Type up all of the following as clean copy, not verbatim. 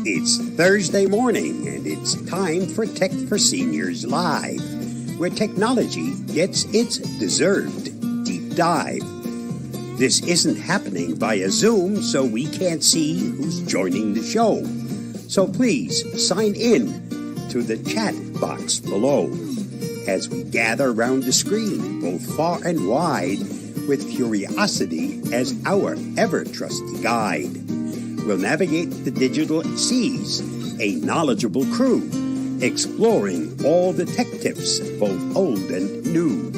It's Thursday morning, and it's time for Tech for Seniors Live, where technology gets its deserved deep dive. This isn't happening via Zoom, so we can't see who's joining the show. So please sign in to the chat box below as we gather around the screen, both far and wide, with curiosity as our ever-trusty guide. We'll navigate the digital seas, a knowledgeable crew, exploring all the tech tips, both old and new.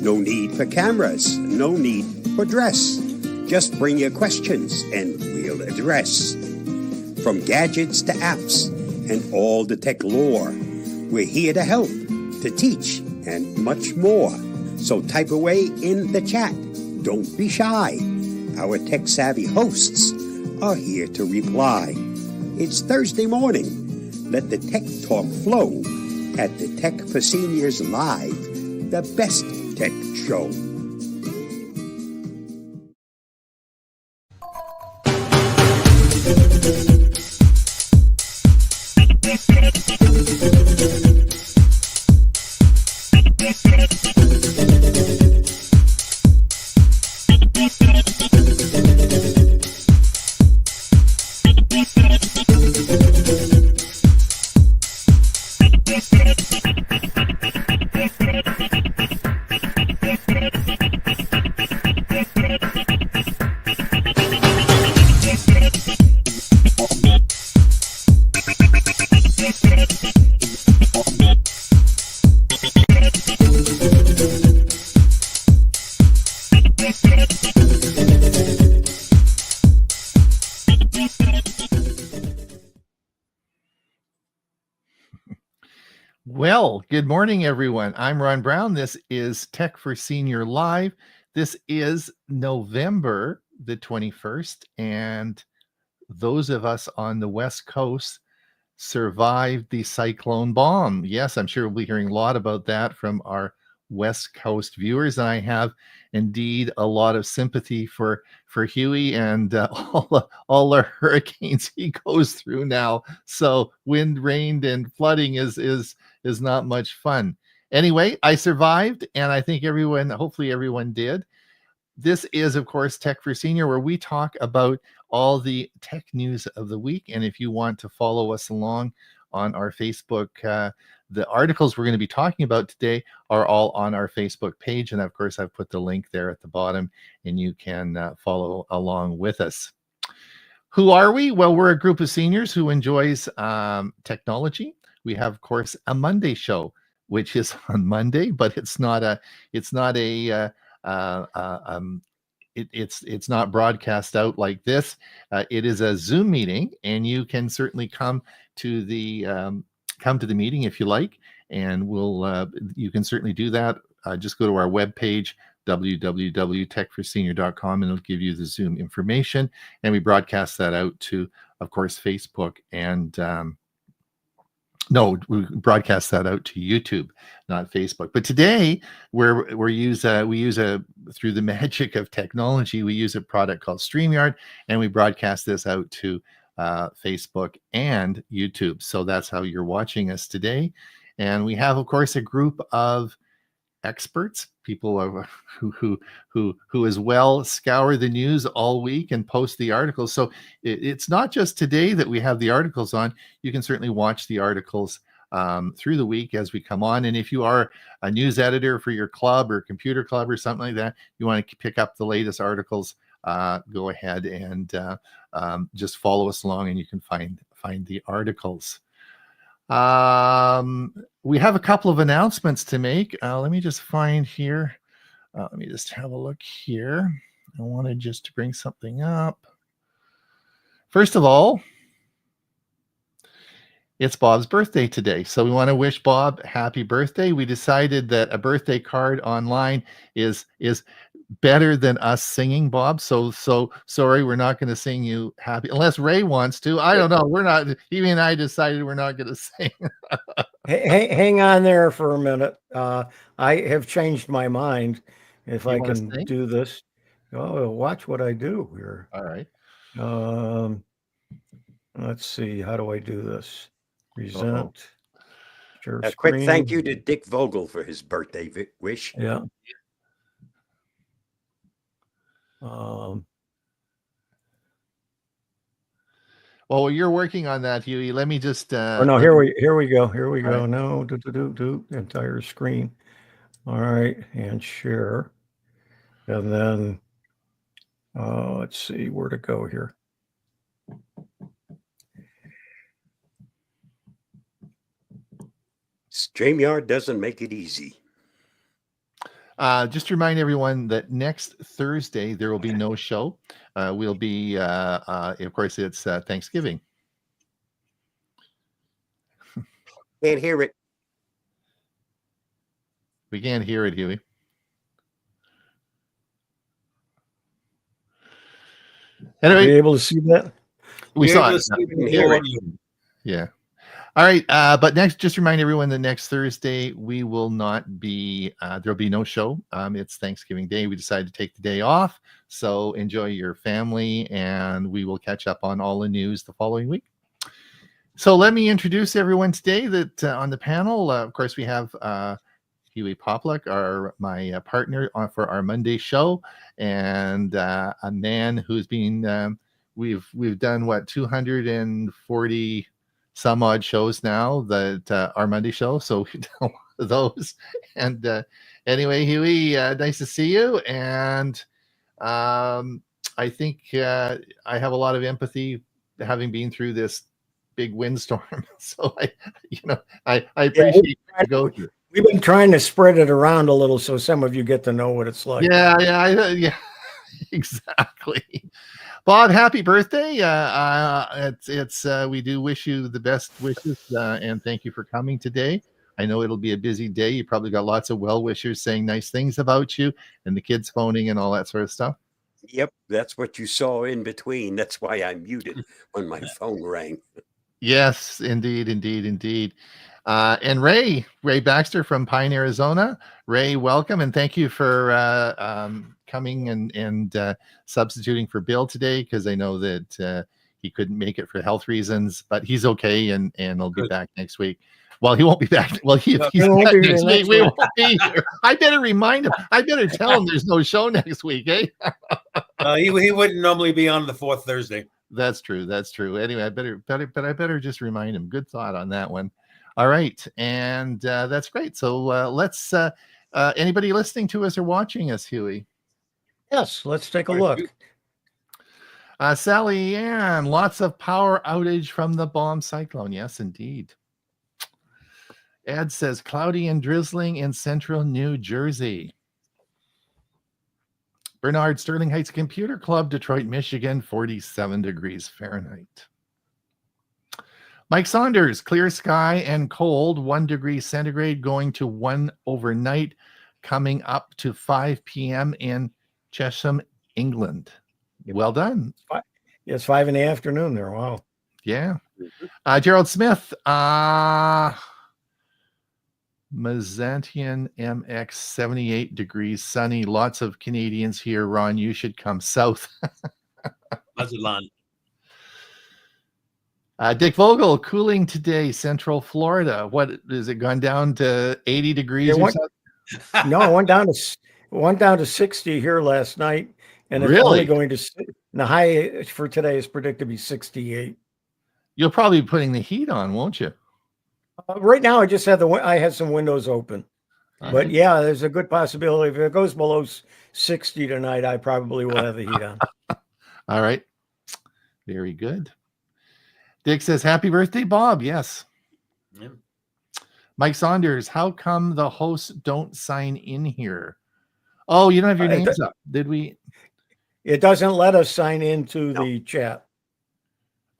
No need for cameras, no need for dress. Just bring your questions and we'll address. From gadgets to apps and all the tech lore, we're here to help, to teach, and much more. So type away in the chat. Don't be shy. Our tech-savvy hosts are here to reply. It's Thursday morning. Let the tech talk flow at the Tech for Seniors Live, the best tech show. Well, good morning, everyone. I'm Ron Brown. This is Tech for Senior Live. This is November the 21st, and those of us on the West Coast survived the cyclone bomb. Yes, I'm sure we'll be hearing a lot about that from our West Coast viewers, and I have indeed a lot of sympathy for Huey and all the hurricanes he goes through now. So wind, rain, and flooding is not much fun. Anyway, I survived, and I think hopefully everyone did. This is, of course, Tech for Senior, where we talk about all the tech news of the week. And if you want to follow us along on our Facebook, the articles we're going to be talking about today are all on our Facebook page. And of course, I've put the link there at the bottom, and you can follow along with us. Who are we? Well, we're a group of seniors who enjoys technology. We have, of course, a Monday show, which is on Monday, but it's not broadcast out like this. It is a Zoom meeting, and you can certainly come to the meeting if you like, and you can certainly do that. Just go to our webpage, www.techforsenior.com, and it'll give you the Zoom information, and we broadcast that out to, of course, Facebook and we broadcast that out to YouTube, not Facebook. But today we use through the magic of technology, we use a product called StreamYard, and we broadcast this out to Facebook and YouTube. So that's how you're watching us today. And we have, of course, a group of experts, people who as well scour the news all week and post the articles. So it's not just today that we have the articles on. You can certainly watch the articles through the week as we come on. And if you are a news editor for your club or computer club or something like that, you want to pick up the latest articles, go ahead and just follow us along, and you can find the articles. We have a couple of announcements to make. Let me just find here. Let me just have a look here. I wanted just to bring something up. First of all, it's Bob's birthday today. So we want to wish Bob happy birthday. We decided that a birthday card online is better than us singing, Bob. So sorry, we're not going to sing you happy unless Ray wants to. I don't know. We're not. Evie and I decided we're not going to sing. Hang on there for a minute. I have changed my mind. If You I wanna can sing? do this, watch what I do here. All right. Let's see. How do I do this? Present. Share A quick screen. thank you to Dick Vogel for his birthday wish. Yeah. Well, you're working on that, Huey. Let me just. Oh no! Here we go. Here we go. Right. No, do entire screen. All right, and share, and then let's see where to go here. StreamYard doesn't make it easy. Just to remind everyone that next Thursday there will be no show. We'll be, of course, it's Thanksgiving. Can't hear it. We can't hear it, Huey. Anyway, Are you able to see that? we saw it. Yeah. All right. But next, just remind everyone that next Thursday we will not be, there'll be no show. It's Thanksgiving Day. We decided to take the day off. So enjoy your family, and we will catch up on all the news the following week. So let me introduce everyone today that on the panel. Of course, we have Huey Popluck, my partner for our Monday show, and a man who's been, we've done what, 240 some odd shows now that our Monday show. So we know those. And anyway, Huey, nice to see you. And I think I have a lot of empathy having been through this big windstorm. So I appreciate you go through. We've been trying to spread it around a little so some of you get to know what it's like. Yeah, exactly. Bob, happy birthday. We do wish you the best wishes, and thank you for coming today. I know it'll be a busy day. You probably got lots of well-wishers saying nice things about you, and the kids phoning and all that sort of stuff. Yep, that's what you saw in between. That's why I muted when my phone rang. Yes, indeed. And Ray Baxter from Pine, Arizona. Ray, welcome, and thank you for coming and substituting for Bill today, because I know that he couldn't make it for health reasons, but he's okay, and he'll be back next week. Well, he won't be back. Well, he's back next week. We won't be here. I better remind him. I better tell him there's no show next week, eh? He wouldn't normally be on the fourth Thursday. That's true. Anyway, I better just remind him. Good thought on that one. All right, and that's great. So let's. Anybody listening to us or watching us, Huey? Yes, let's take a look. Sally Ann, lots of power outage from the bomb cyclone. Yes, indeed. Ed says cloudy and drizzling in central New Jersey. Bernard, Sterling Heights Computer Club, Detroit, Michigan, 47 degrees Fahrenheit. Mike Saunders, clear sky and cold, 1 degree centigrade, going to 1 overnight, coming up to 5 p.m. in Chesham, England. Well done. It's 5 in the afternoon there. Wow. Yeah. Gerald Smith, Mazantian MX, 78 degrees, sunny, lots of Canadians here. Ron, you should come south. Mazatlan. Dick Vogel, cooling today, Central Florida. What is it gone down to 80 degrees? No, it went down to Went down to 60 here last night, and it's Really? only going to the high for today is predicted to be 68. You'll probably be putting the heat on, won't you? Right now, I just had I had some windows open, All but right. yeah, there's a good possibility if it goes below 60 tonight, I probably will have the heat on. All right. Very good. Dick says, "Happy birthday, Bob." Yes. Yeah. Mike Saunders, how come the hosts don't sign in here? Oh, you don't have your names up. Did we? It doesn't let us sign into No. the chat.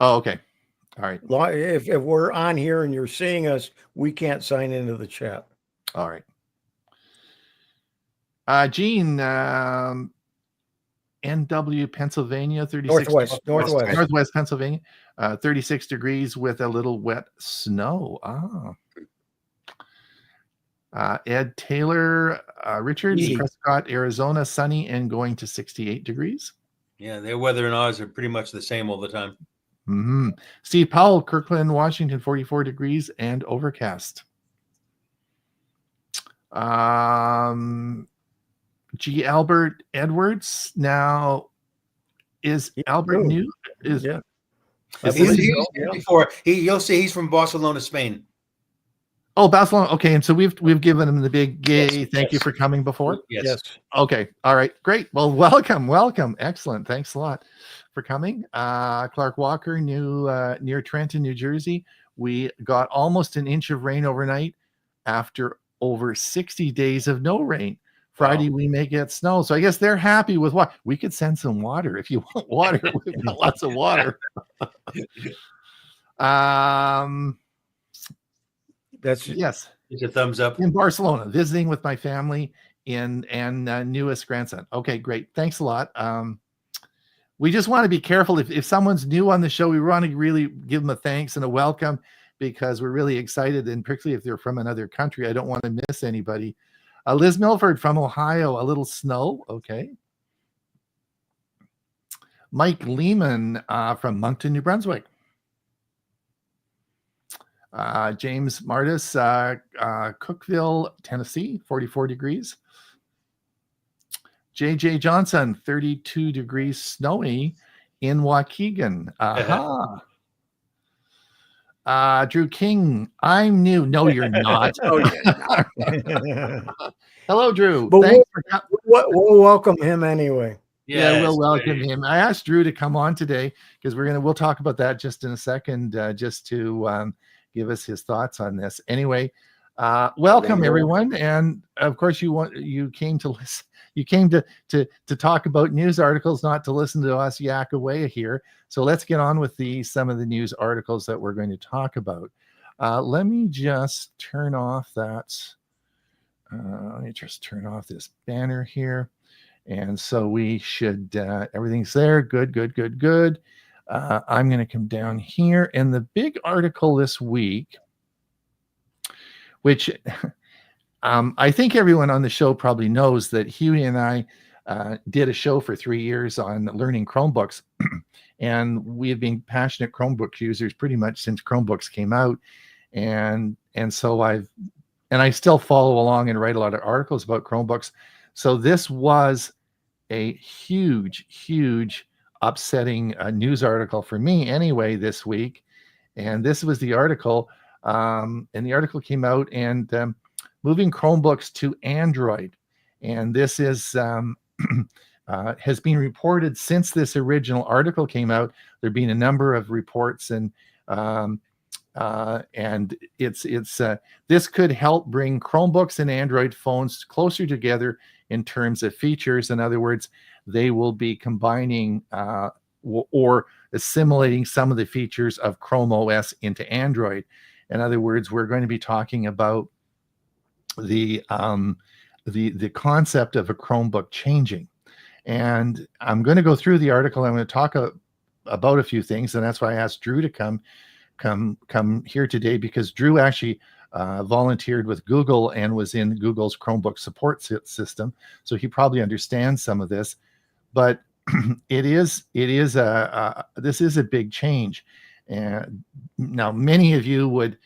Oh, okay. All right. If we're on here and you're seeing us, we can't sign into the chat. All right. Gene, NW, Pennsylvania, 36. Northwest Pennsylvania, 36 degrees with a little wet snow. Ed Taylor, Richard, Prescott, Arizona, sunny and going to 68 degrees. Yeah, their weather and ours are pretty much the same all the time. Mm-hmm. Steve Powell, Kirkland, Washington, 44 degrees and overcast. G. Albert Edwards. Now, is Albert new? Yeah. Before you'll see he's from Barcelona, Spain. Oh, Barcelona. Okay, and so we've given him the big yay. Thank you for coming before. Yes. Okay. All right. Great. Well, welcome. Excellent. Thanks a lot for coming. Clark Walker, near Trenton, New Jersey. We got almost an inch of rain overnight after over 60 days of no rain. Friday, we may get snow. So I guess they're happy with what we could send some water. If you want water, we've got lots of water. Yes. It's a thumbs up. In Barcelona, visiting with my family and newest grandson. Okay, great. Thanks a lot. We just want to be careful. If someone's new on the show, we want to really give them a thanks and a welcome because we're really excited. And particularly if they're from another country, I don't want to miss anybody. Liz Milford from Ohio, a little snow. Okay. Mike Lehman from Moncton, New Brunswick. James Martis, Cookeville, Tennessee, 44 degrees. JJ Johnson, 32 degrees snowy in Waukegan. Drew King, I'm new. No, you're not. Oh, yeah. Hello, Drew. But Thanks we'll welcome him anyway. Yeah, we'll welcome him. I asked Drew to come on today because we'll talk about that just in a second, just to give us his thoughts on this. Anyway, welcome everyone, and of course you came to listen. You came to talk about news articles, not to listen to us yak away here. So let's get on with some of the news articles that we're going to talk about. Let me just turn off that. Let me just turn off this banner here. And so we should, everything's there. Good. I'm going to come down here. And the big article this week, which I think everyone on the show probably knows that Huey and I did a show for 3 years on learning Chromebooks. And we have been passionate Chromebook users pretty much since Chromebooks came out. And so I still follow along and write a lot of articles about Chromebooks. So this was a huge upsetting news article for me anyway this week. And this was the article. And the article came out and moving Chromebooks to Android. And this is has been reported since this original article came out. There have been a number of reports and it's this could help bring Chromebooks and Android phones closer together in terms of features. In other words, they will be combining or assimilating some of the features of Chrome OS into Android. In other words, we're going to be talking about the concept of a Chromebook changing. And I'm going to go through the article. I'm going to talk about a few things, and that's why I asked Drew to come here today, because Drew actually volunteered with Google and was in Google's Chromebook support system, so he probably understands some of this. But this is a big change, and now many of you would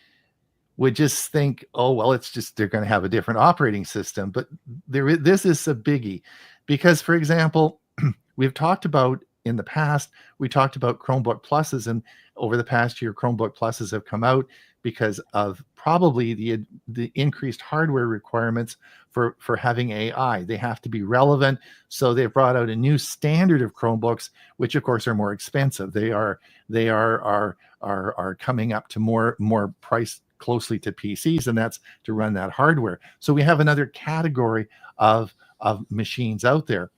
would just think, oh, well, it's just they're going to have a different operating system. But this is a biggie because, for example, we've talked about in the past, we talked about Chromebook Pluses, and over the past year, Chromebook Pluses have come out because of probably the increased hardware requirements for having AI. They have to be relevant, so they've brought out a new standard of Chromebooks, which of course are more expensive. They are coming up to more price closely to PCs, and that's to run that hardware. So we have another category of machines out there.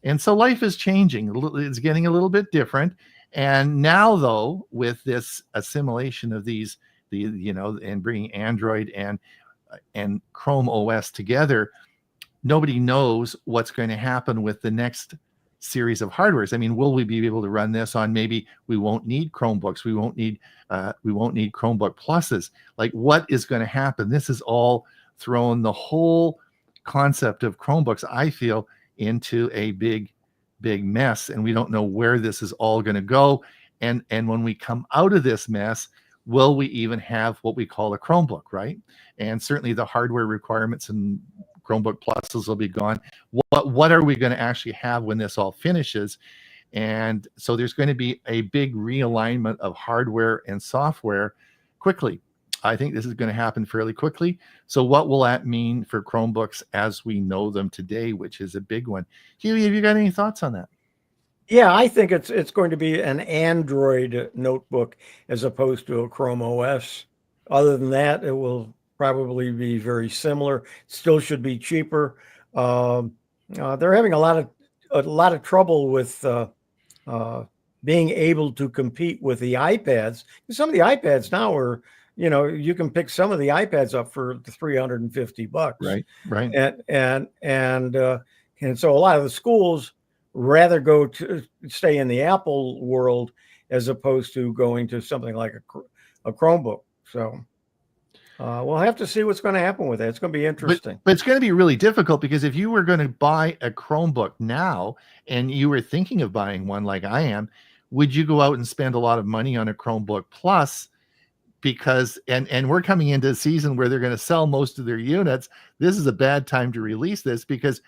And so life is changing. It's getting a little bit different. And now, though, with this assimilation of and bringing Android and Chrome OS together, nobody knows what's going to happen with the next series of hardwares. I mean, will we be able to run this on? Maybe we won't need Chromebooks. We won't need Chromebook Pluses. Like, what is going to happen? This has all thrown the whole concept of Chromebooks, I feel, into a big mess, and we don't know where this is all going to go. And when we come out of this mess, will we even have what we call a Chromebook, right? And certainly the hardware requirements and Chromebook Pluses will be gone. What are we going to actually have when this all finishes? And so there's going to be a big realignment of hardware and software quickly. I think this is going to happen fairly quickly. So what will that mean for Chromebooks as we know them today, which is a big one? Huey, have you got any thoughts on that? Yeah, I think it's going to be an Android notebook as opposed to a Chrome OS. Other than that, it will probably be very similar. Still should be cheaper. They're having a lot of trouble with being able to compete with the iPads. Some of the iPads now are, you can pick some of the iPads up for $350. Right. And so a lot of the schools rather go to stay in the Apple world as opposed to going to something like a Chromebook. So we'll have to see what's going to happen with that. It's going to be interesting. But it's going to be really difficult, because if you were going to buy a Chromebook now and you were thinking of buying one like I am, would you go out and spend a lot of money on a Chromebook Plus? Because and we're coming into a season where they're going to sell most of their units. This is a bad time to release this, because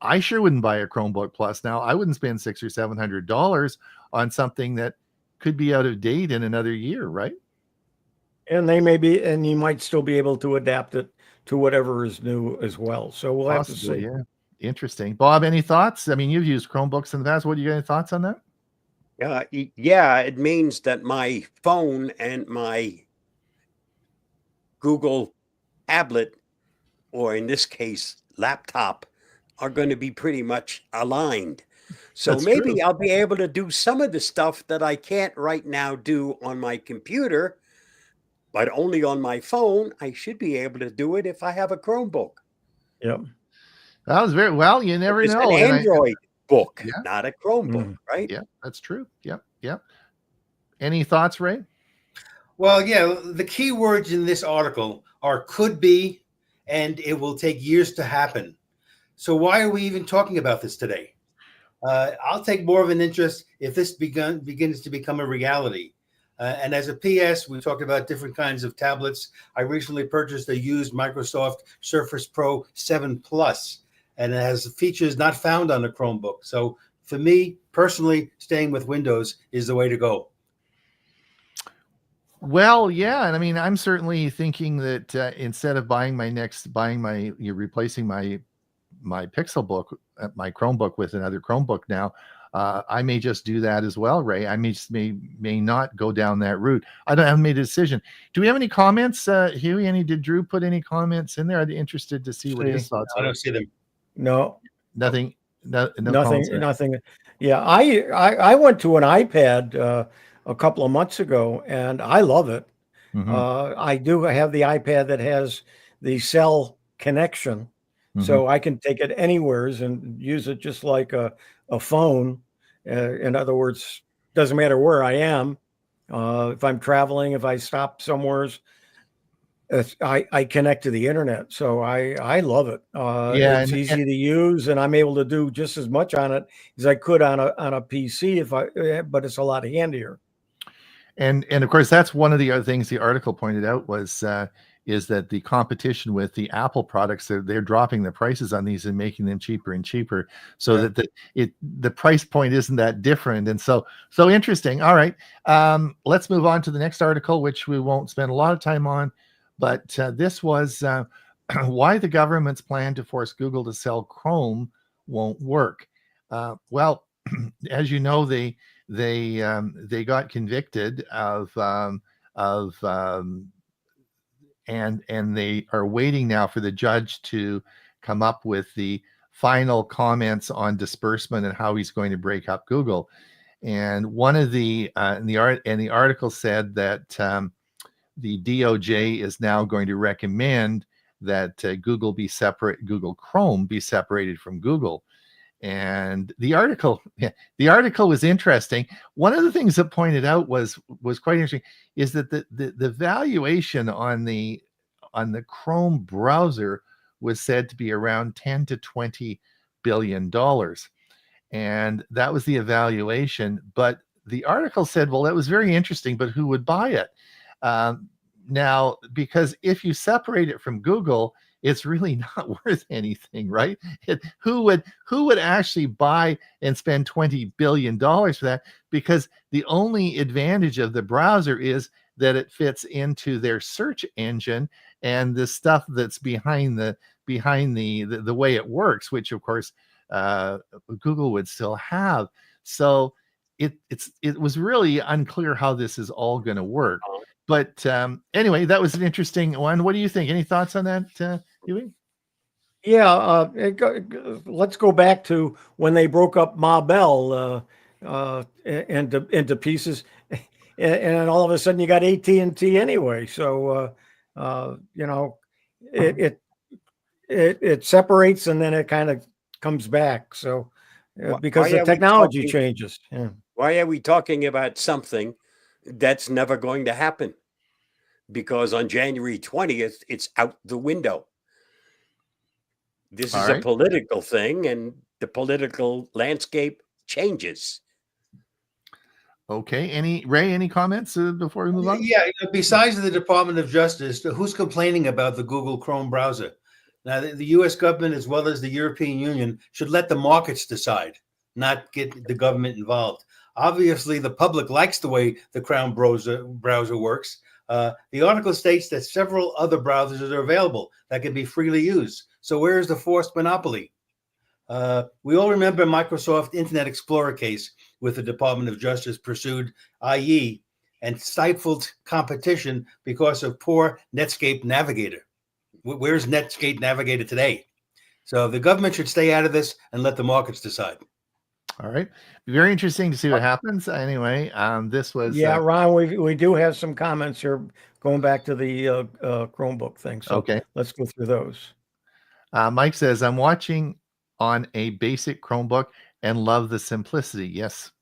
I sure wouldn't buy a Chromebook Plus now. I wouldn't spend $600 or $700 on something that could be out of date in another year, right? And you might still be able to adapt it to whatever is new as well. So we'll have to see. Yeah, interesting. Bob, any thoughts? I mean, you've used Chromebooks in the past. What do you got? Any thoughts on that? Yeah, it means that my phone and my Google tablet, or in this case, laptop, are going to be pretty much aligned. So That's maybe true. I'll be able to do some of the stuff that I can't right now do on my computer, but only on my phone. I should be able to do it if I have a Chromebook. Yep. That was very well. You never It's know. an Android book, Yeah. not a Chromebook, right? Yeah, that's true. Yep. Any thoughts, Ray? Well, yeah, the key words in this article are could be, and it will take years to happen. So why are we even talking about this today? I'll take more of an interest if this begins to become a reality. And as a PS, we talked about different kinds of tablets. I recently purchased a used Microsoft Surface Pro 7 Plus, and it has features not found on a Chromebook. So for me, personally, staying with Windows is the way to go. Well, yeah, and I mean, I'm certainly thinking that instead of replacing my Pixel book, my Chromebook with another Chromebook now, I may just do that as well, Ray. I may not go down that route. I haven't made a decision. Do we have any comments, Huey? Did Drew put any comments in there? I'd be interested to see what his thoughts are. I don't see them. No. Nothing. Nothing. Yeah, I went to an iPad a couple of months ago, and I love it. Mm-hmm. I do have the iPad that has the cell connection, Mm-hmm. so I can take it anywheres and use it just like a phone. In other words, doesn't matter where I am. If I'm traveling, if I stop somewheres, I connect to the internet. So I love it. It's easy to use, and I'm able to do just as much on it as I could on a PC but it's a lot handier. And of course, that's one of the other things the article pointed out was is that the competition with the Apple products, they're dropping the prices on these and making them cheaper and cheaper, so Yeah. that the price point isn't that different. And so interesting. All right, let's move on to the next article, which we won't spend a lot of time on, but this was why the government's plan to force Google to sell Chrome won't work. Well, as you know, they got convicted of and they are waiting now for the judge to come up with the final comments on disbursement and how he's going to break up Google. And one of the the article said that the DOJ is now going to recommend that Google Chrome be separated from Google. And the article was interesting. One of the things that pointed out was quite interesting is that the valuation on the Chrome browser was said to be around 10 to 20 billion dollars, and that was the evaluation. But the article said, well, that was very interesting, but who would buy it? Now, because if you separate it from Google, it's really not worth anything, right? Who would actually buy and spend $20 billion for that? Because the only advantage of the browser is that it fits into their search engine and the stuff that's behind the way it works, which of course Google would still have. So it was really unclear how this is all going to work. But anyway, that was an interesting one. What do you think? Any thoughts on that, Huey? Yeah, let's go back to when they broke up Ma Bell into pieces, and all of a sudden you got AT&T anyway. So you know, it separates and then it kind of comes back. So because the technology changes. Yeah. Why are we talking about something that's never going to happen? Because on January 20th, it's out the window. This is a political thing, and the political landscape changes. Okay. Ray, any comments before we move on? Yeah. Besides the Department of Justice, who's complaining about the Google Chrome browser? Now, the U.S. government, as well as the European Union, should let the markets decide, not get the government involved. Obviously, the public likes the way the Chrome browser works. The article states that several other browsers are available that can be freely used. So where is the forced monopoly? We all remember Microsoft Internet Explorer case with the Department of Justice pursued IE and stifled competition because of poor Netscape Navigator. Where's Netscape Navigator today? So the government should stay out of this and let the markets decide. All right. Very interesting to see what happens. Anyway, this was... Yeah, Ron, we do have some comments here going back to the Chromebook thing. So okay, let's go through those. Mike says, I'm watching on a basic Chromebook and love the simplicity. Yes.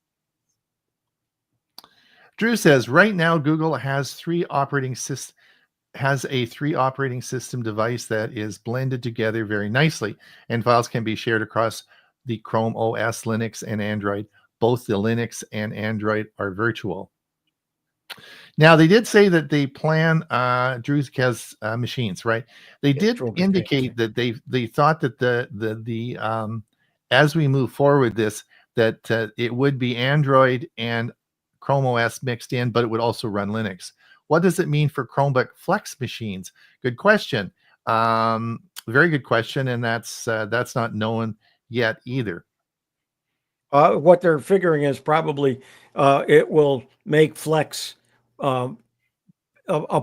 Drew says, right now, Google has a 3 operating system device that is blended together very nicely, and files can be shared across the Chrome OS, Linux, and Android. Both the Linux and Android are virtual. Now, they did say that they plan Drew has machines, right? They did indicate that they thought that the as we move forward that it would be Android and Chrome OS mixed in, but it would also run Linux. What does it mean for Chromebook Flex machines? Good question. Very good question, and that's not known yet either. What they're figuring is probably it will make Flex a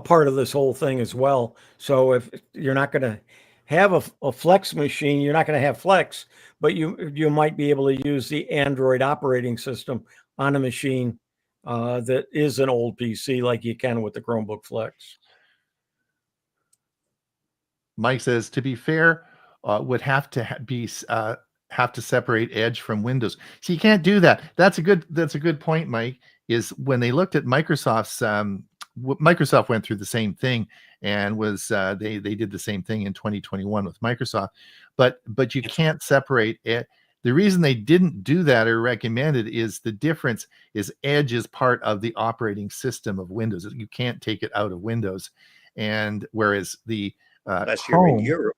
part of this whole thing as well. So if you're not going to have a Flex machine, you're not going to have Flex, but you might be able to use the Android operating system on a machine that is an old PC, like you can with the Chromebook Flex. Mike says, to be fair, would have to have to separate Edge from Windows. So you can't do that. That's a good point, Mike. Is when they looked at Microsoft's Microsoft went through the same thing and was they did the same thing in 2021 with Microsoft, but you can't separate it. The reason they didn't do that or recommend it is the difference is Edge is part of the operating system of Windows. You can't take it out of Windows. and whereas the Unless you're in Chrome, Europe.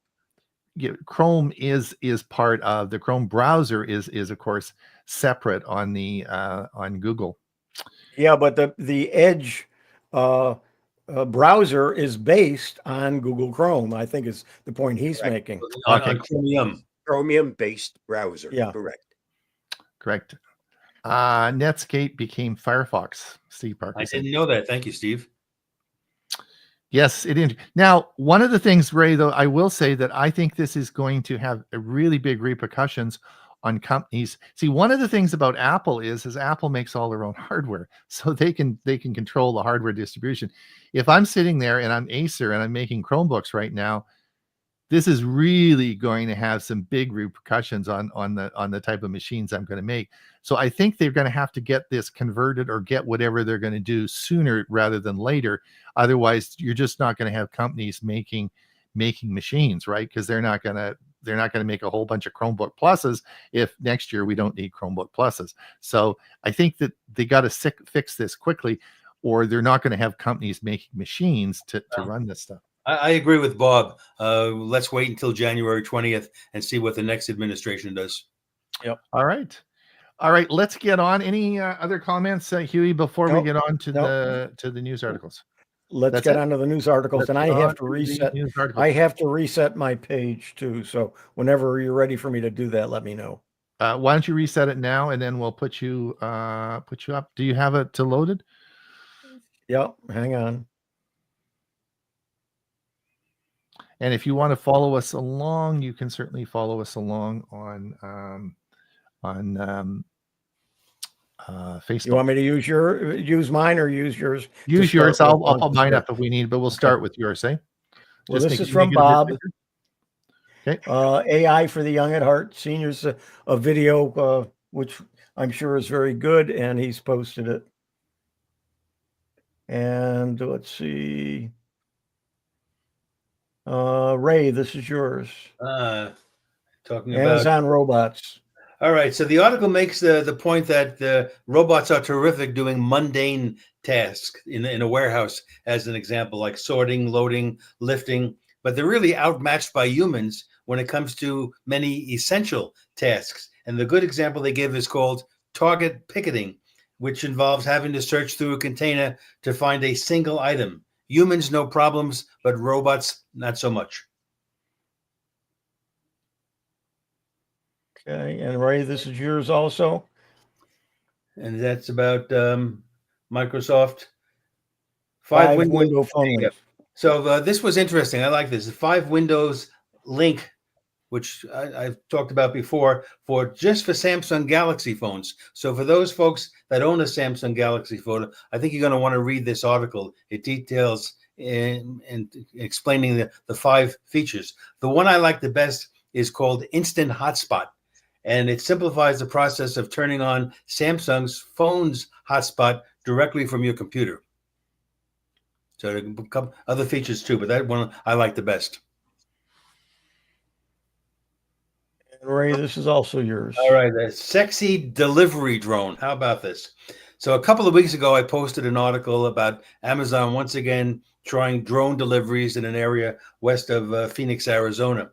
Chrome is part of the Chrome browser is of course separate on the on Google. Yeah, but the Edge browser is based on Google Chrome. I think is the point he's Correct. making. On Chromium. Chromium-based browser. Yeah. Correct. Netscape became Firefox. Steve Parker. I said. didn't know that. Thank you, Steve. Yes, it is. Now, one of the things, Ray, though, I will say that I think this is going to have a really big repercussions on companies. See, one of the things about Apple is Apple makes all their own hardware, so they can control the hardware distribution. If I'm sitting there and I'm Acer and I'm making Chromebooks right now, this is really going to have some big repercussions on the type of machines I'm going to make. So I think they're going to have to get this converted or get whatever they're going to do sooner rather than later. Otherwise, you're just not going to have companies making machines, right? Because they're not going to make a whole bunch of Chromebook Pluses if next year we don't need Chromebook Pluses. So I think that they got to fix this quickly, or they're not going to have companies making machines to run this stuff. I agree with Bob. Let's wait until January 20th and see what the next administration does. Yep. All right. Let's get on. Any other comments, Huey, before we get on to the news articles? Let's get on to the news articles, and I have to reset. I have to reset my page too. So whenever you're ready for me to do that, let me know. Why don't you reset it now, and then we'll put you up. Do you have it loaded? Yep. Hang on. And if you want to follow us along, you can certainly follow us along on Facebook. You want me to use mine or use yours? Use yours. I'll put mine up if we need, but we'll start with yours, eh? Well, this is from Bob. Okay. AI for the Young at Heart. Seniors, a video which I'm sure is very good, and he's posted it. And let's see. Ray, this is yours. Talking about Amazon robots. All right. So the article makes the point that the robots are terrific doing mundane tasks in a warehouse, as an example, like sorting, loading, lifting, but they're really outmatched by humans when it comes to many essential tasks. And the good example they give is called target picketing, which involves having to search through a container to find a single item. Humans, no problems, but robots, not so much. Okay, and Ray, this is yours also. And that's about Microsoft. Five window phone links. So this was interesting. I like this. The 5 Windows link, which I've talked about before, for Samsung Galaxy phones. So for those folks that own a Samsung Galaxy phone, I think you're going to want to read this article. It details and explaining the 5 features. The one I like the best is called Instant Hotspot, and it simplifies the process of turning on Samsung's phone's hotspot directly from your computer. So there can come other features too, but that one I like the best. Ray, this is also yours. All right, a sexy delivery drone. How about this? So a couple of weeks ago, I posted an article about Amazon once again trying drone deliveries in an area west of Phoenix, Arizona.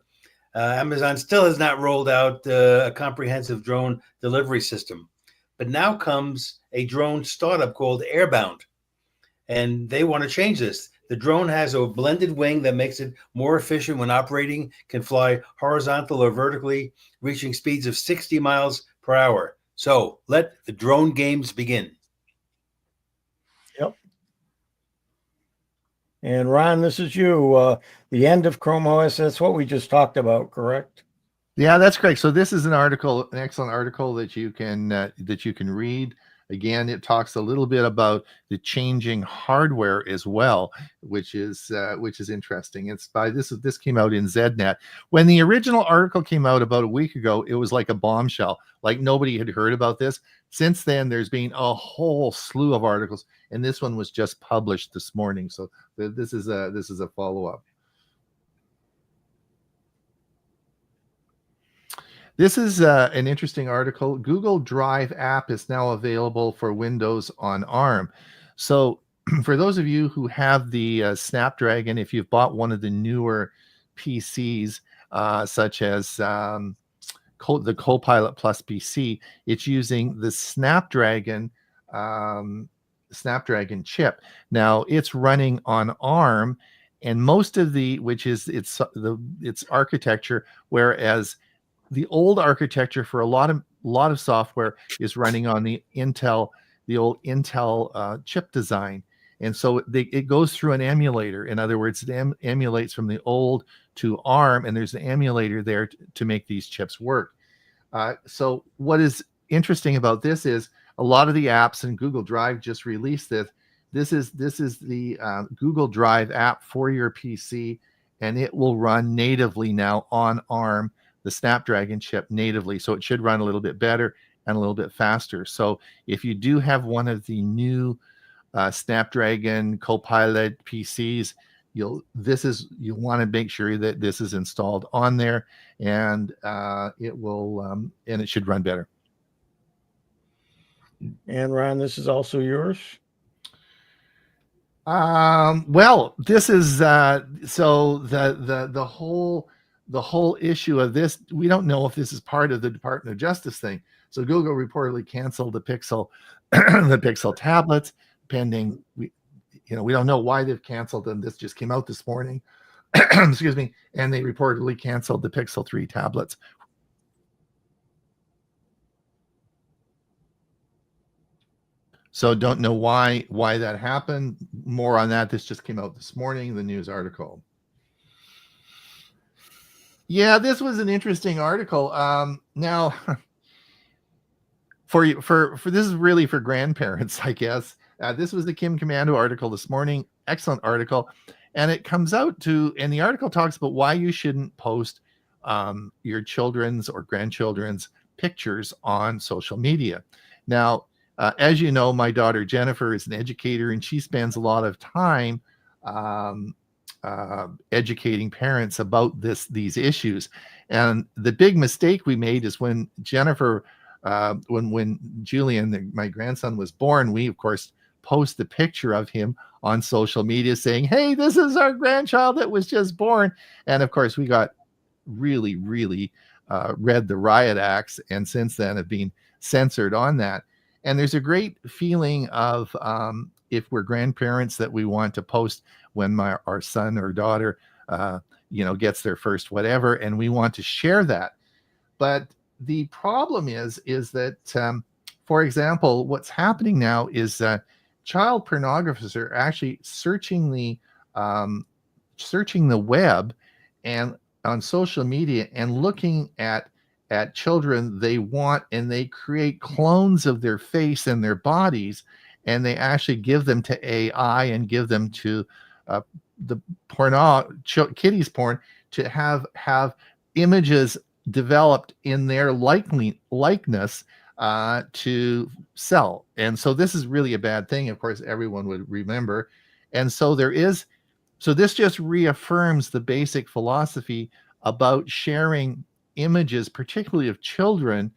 Amazon still has not rolled out a comprehensive drone delivery system, but now comes a drone startup called Airbound, and they want to change this. The drone has a blended wing that makes it more efficient when operating, can fly horizontal or vertically, reaching speeds of 60 miles per hour. So let the drone games begin. Yep. And Ron, this is you. The end of Chrome OS, that's what we just talked about, correct? Yeah, that's correct. So this is an excellent article that you can read. Again, it talks a little bit about the changing hardware as well, which is interesting. It's by this came out in ZNet. When the original article came out about a week ago, it was like a bombshell. Like nobody had heard about this. Since then, there's been a whole slew of articles, and this one was just published this morning. So this is a follow-up. This is an interesting article. Google Drive app is now available for Windows on ARM. So for those of you who have the Snapdragon, if you've bought one of the newer PCs, such as the Copilot Plus PC, it's using the Snapdragon chip. Now it's running on ARM, and most of which is its architecture, whereas the old architecture for a lot of software is running on the old Intel chip design. And so it goes through an emulator. In other words, it emulates from the old to ARM, and there's an emulator there to make these chips work. So what is interesting about this is a lot of the apps, and Google Drive just released this. This is the Google Drive app for your PC, and it will run natively now on ARM, the Snapdragon chip natively. So it should run a little bit better and a little bit faster. So if you do have one of the new Snapdragon Copilot PCs, you want to make sure that this is installed on there, and it will and it should run better. And Ron, this is also yours. Well, this is so the whole issue of this, we don't know if this is part of the Department of Justice thing. So Google reportedly canceled the Pixel the Pixel tablets pending. We don't know why they've canceled them. This just came out this morning. Excuse me. And they reportedly canceled the Pixel 3 tablets. So don't know why that happened. More on that. This just came out this morning, the news article. Yeah, this was an interesting article. Now, for this is really for grandparents, I guess. This was the Kim Commando article this morning. Excellent article. And it comes out and the article talks about why you shouldn't post your children's or grandchildren's pictures on social media. Now, as you know, my daughter Jennifer is an educator, and she spends a lot of time educating parents about these issues. And the big mistake we made is when Jennifer, when Julian, my grandson, was born, we of course post the picture of him on social media saying, "Hey, this is our grandchild that was just born." And of course, we got really, really read the riot acts, and since then have been censored on that. And there's a great feeling of if we're grandparents that we want to post when our son or daughter, gets their first whatever, and we want to share that. But the problem is that, for example, what's happening now is child pornographers are actually searching the web and on social media and looking at children they want, and they create clones of their face and their bodies, and they actually give them to AI and give them to the kiddies porn to have images developed in their likeness to sell. And so this is really a bad thing, of course, everyone would remember. And so this just reaffirms the basic philosophy about sharing images, particularly of children,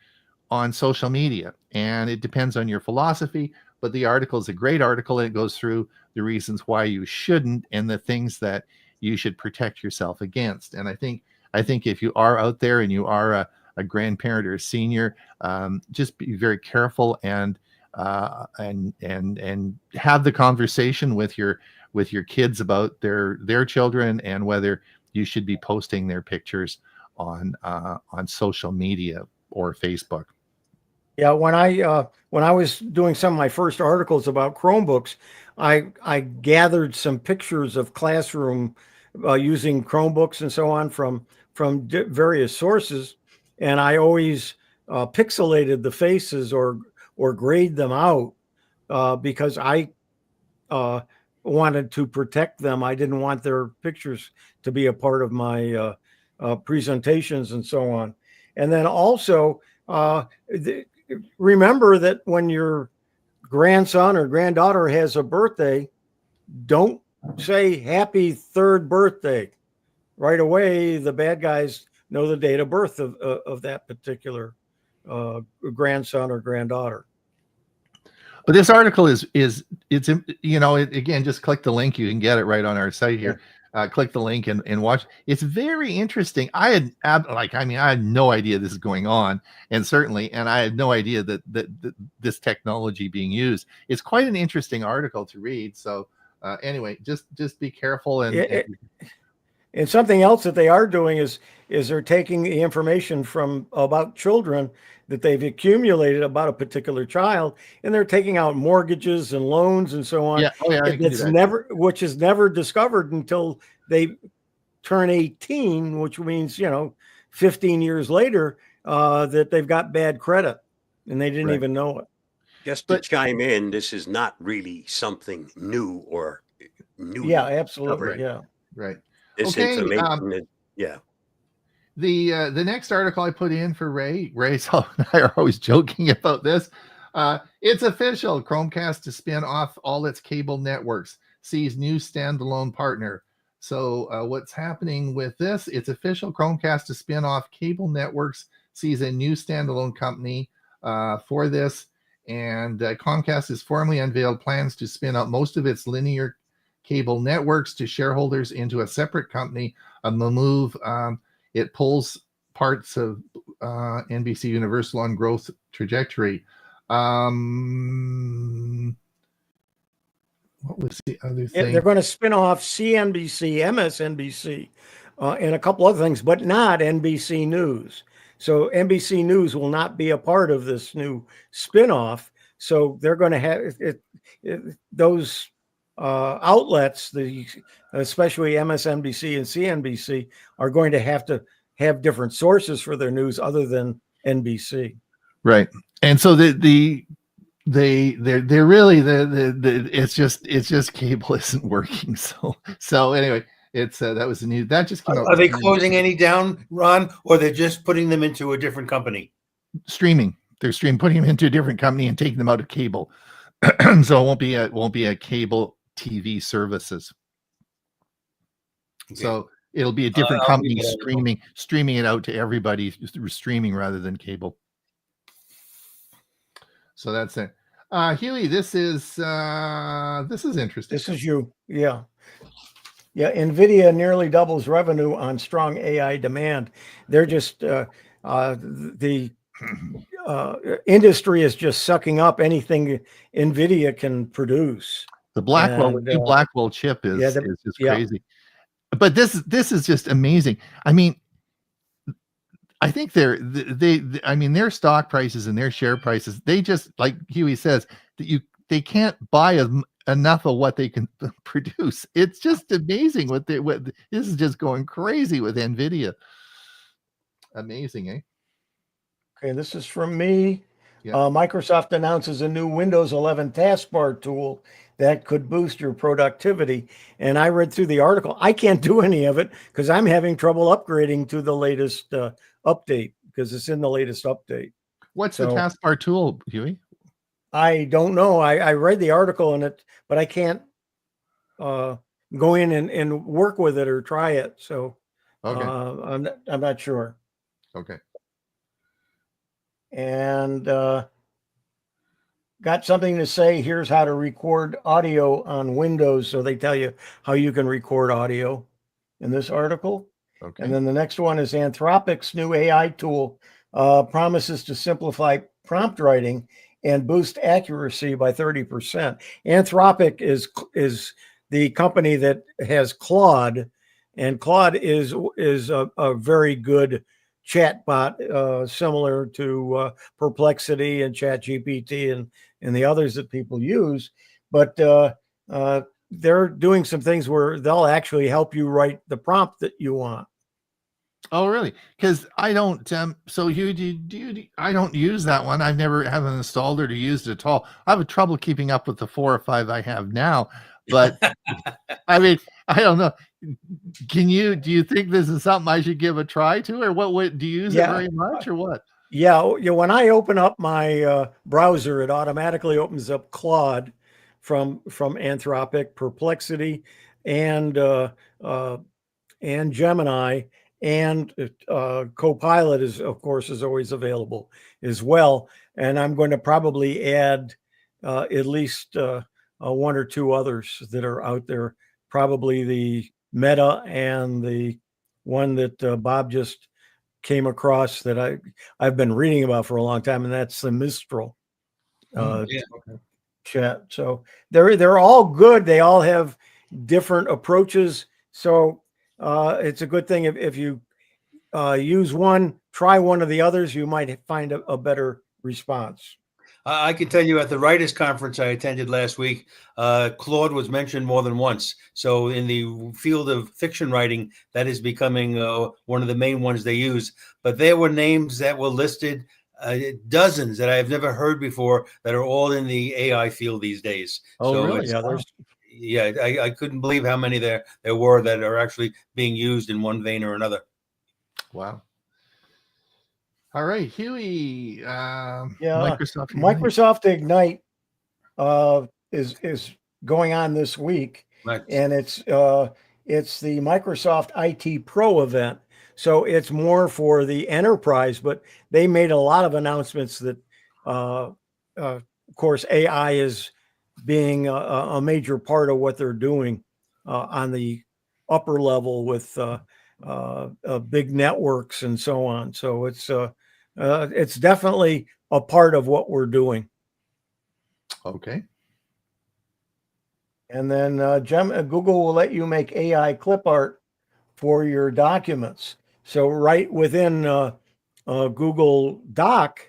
on social media. And it depends on your philosophy, but the article is a great article. It goes through the reasons why you shouldn't and the things that you should protect yourself against. And I think if you are out there and you are a grandparent or a senior, just be very careful and have the conversation with your kids about their children and whether you should be posting their pictures on social media or Facebook. Yeah, when I was doing some of my first articles about Chromebooks, I gathered some pictures of classroom using Chromebooks and so on from various sources, and I always pixelated the faces or grayed them out because I wanted to protect them. I didn't want their pictures to be a part of my presentations and so on. And then also remember that when your grandson or granddaughter has a birthday, don't say happy third birthday. Right away, the bad guys know the date of birth of that particular grandson or granddaughter. But this article is it's again, just click the link. You can get it right on our site here. Click the link and watch. It's very interesting. I had no idea this is going on, and I had no idea that this technology being used. It's quite an interesting article to read. So anyway, just be careful and something else that they are doing is they're taking the information from about children that they've accumulated about a particular child, and they're taking out mortgages and loans and so on. Yeah. Oh yeah. Which is never discovered until they turn 18, which means 15 years later that they've got bad credit and they didn't even know it. Just to chime in, this is not really something new or new. Yeah, absolutely. Covered. Yeah. Right. This information, The next article I put in for Ray and I are always joking about this. It's official. Chromecast to spin off all its cable networks, sees new standalone partner. So what's happening with this? It's official. Chromecast to spin off cable networks, sees a new standalone company for this. And Comcast has formally unveiled plans to spin out most of its linear cable networks to shareholders into a separate company. The move, it pulls parts of NBC Universal on growth trajectory. What was the other thing? They're going to spin off CNBC, MSNBC, and a couple other things, but not NBC News. So NBC News will not be a part of this new spinoff. So they're going to have those outlets, especially MSNBC and CNBC, are going to have different sources for their news other than NBC. Right. And so they're really it's just cable isn't working. So anyway, it's that was the news that just came out. Are they closing any down, Ron, or they're just putting them into a different company? Streaming. They're putting them into a different company and taking them out of cable. So it won't be a cable TV services. Okay. So it'll be a different company streaming it out to everybody through streaming rather than cable. So that's it. Huey, this is interesting. This is you. Yeah. Yeah. NVIDIA nearly doubles revenue on strong AI demand. They're just the industry is just sucking up anything NVIDIA can produce. The Blackwell chip is just crazy. But this is just amazing. I mean, I think their stock prices and their share prices, they just, like Huey says, that they can't buy enough of what they can produce. It's just amazing what this is just going crazy with NVIDIA. Amazing, eh? Okay, this is from me. Yeah. Microsoft announces a new Windows 11 taskbar tool that could boost your productivity. And I read through the article. I can't do any of it because I'm having trouble upgrading to the latest update because it's in the latest update. What's the taskbar tool, Huey? I don't know. I read the article in it, but I can't go in and work with it or try it. So okay. I'm not sure. Okay. And got something to say. Here's how to record audio on Windows. So they tell you how you can record audio in this article. Okay. And then the next one is Anthropic's new AI tool promises to simplify prompt writing and boost accuracy by 30%. Anthropic is the company that has Claude, and Claude is a very good chatbot, similar to Perplexity and ChatGPT and the others that people use. But they're doing some things where they'll actually help you write the prompt that you want. Oh, really? Because I don't. So I don't use that one. I've never haven't installed it or used it at all. I have trouble keeping up with the 4 or 5 I have now. But I mean, I don't know. Do you think this is something I should give a try to, or what? Do you use it very much, or what? Yeah. When I open up my browser, it automatically opens up Claude from Anthropic, Perplexity, and Gemini, and Copilot is always available as well. And I'm going to probably add at least one or two others that are out there. Probably the Meta and the one that Bob just came across that I've been reading about for a long time, and that's the Mistral Yeah. chat. So they're all good. They all have different approaches. So it's a good thing if you use one, try one of the others, you might find a better response. I can tell you at the writers' conference I attended last week, Claude was mentioned more than once. So in the field of fiction writing, that is becoming one of the main ones they use. But there were names that were listed, dozens that I've never heard before, that are all in the AI field these days. Oh, So really? Yeah, I couldn't believe how many there were that are actually being used in one vein or another. Wow. All right, Huey. Microsoft Ignite. Microsoft Ignite is going on this week, Right. and it's the Microsoft IT Pro event. So it's more for the enterprise, but they made a lot of announcements that, of course, AI is being a major part of what they're doing on the upper level with big networks and so on. So it's definitely a part of what we're doing. Okay. And then Google will let you make AI clip art for your documents. So right within Google Doc,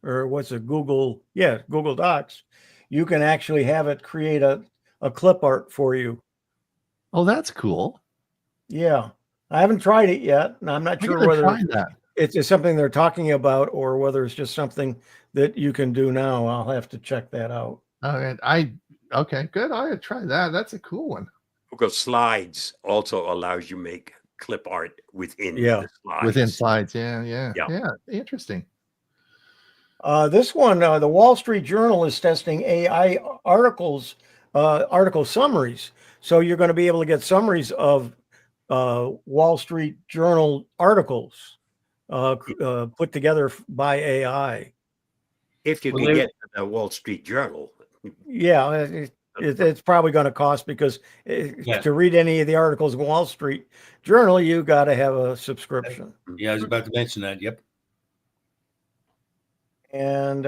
or what's it, Google Docs, you can actually have it create a clip art for you. Oh, that's cool. Yeah. I haven't tried it yet, and I'm not sure whether it's something they're talking about or whether it's just something that you can do now. I'll have to check that out. Okay, good. I'll try that. That's a cool one. Google Slides also allows you make clip art within the slides. Within slides, yeah. Interesting. This one, the Wall Street Journal is testing AI article summaries. So you're going to be able to get summaries of Wall Street Journal articles put together by AI. If you can get the Wall Street Journal. Yeah, it's probably going to cost, because to read any of the articles in Wall Street Journal, you got to have a subscription. Yeah, I was about to mention that. Yep. And